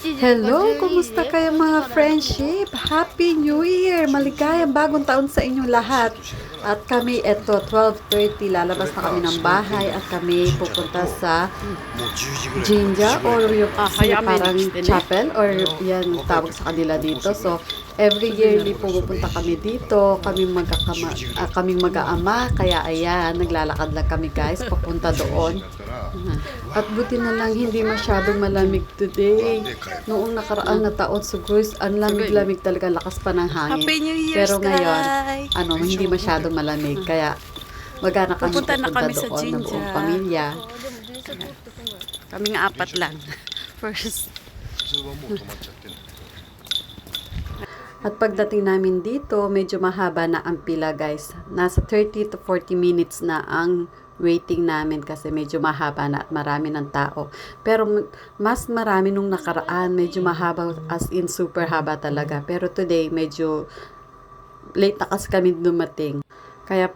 Hello, kumusta kayo mga friendship? Happy New Year! Maligayang bagong taon sa inyong lahat. At kami, eto, 12:30, lalabas na kami ng bahay at kami pupunta sa Jinja or yung parang chapel or yan tawag sa kanila dito. So, every yearly pumupunta kami dito, kaming mag-aama, kaya ayan, naglalakad lang kami guys, papunta doon. At buti na lang hindi masyadong malamig today. Noong nakaraan na taon, so guys, ang lamig-lamig talaga, lakas pa ng hangin. Happy New Year, Pero ngayon, Sky! hindi masyadong malamig, kaya magana kami Pupunta na kami sa doon ng Jinja. buong pamilya. Kaming apat lang. First. At pagdating namin dito, medyo mahaba na ang pila guys. Nasa 30 to 40 minutes na ang waiting namin kasi medyo mahaba na at marami ng tao. Pero mas marami nung nakaraan, medyo mahaba as in super haba talaga. Pero today, medyo late na kasi kami dumating. Kaya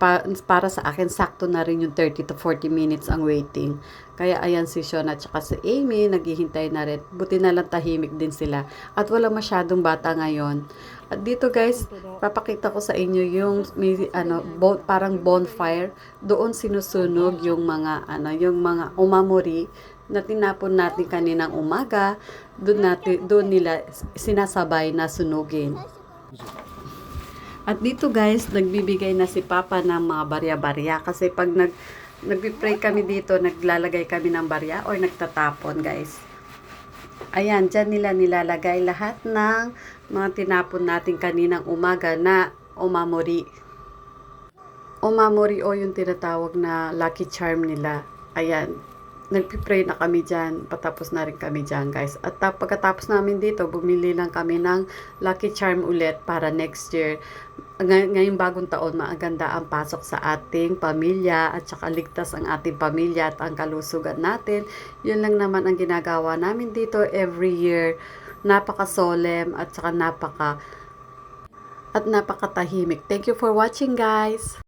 para sa akin, sakto na rin yung 30 to 40 minutes ang waiting. Kaya ayan si Sean at saka si Amy, naghihintay na rin. Buti na lang tahimik din sila. At wala masyadong bata ngayon. At dito guys, papakita ko sa inyo yung may, parang bonfire. Doon sinusunog yung mga, yung mga umamori na tinapon natin kaninang umaga. Doon nila sinasabay na sunugin. At dito guys, nagbibigay na si Papa ng mga barya-barya. Kasi pag nagpipray kami dito, naglalagay kami ng barya or nagtatapon guys. Ayan, dyan nila nilalagay lahat ng mga tinapon natin kaninang umaga na omamori. Omamori o yung tinatawag na lucky charm nila. Ayan, nagpipray na kami dyan. Patapos na rin kami dyan guys. At pagkatapos namin dito, bumili lang kami ng lucky charm ulit para next year. Ngayong bagong taon, maganda ang pasok sa ating pamilya at saka ligtas ang ating pamilya at ang kalusugan natin. Yun lang naman ang ginagawa namin dito every year. Napaka-solemn at saka napakatahimik. Thank you for watching guys!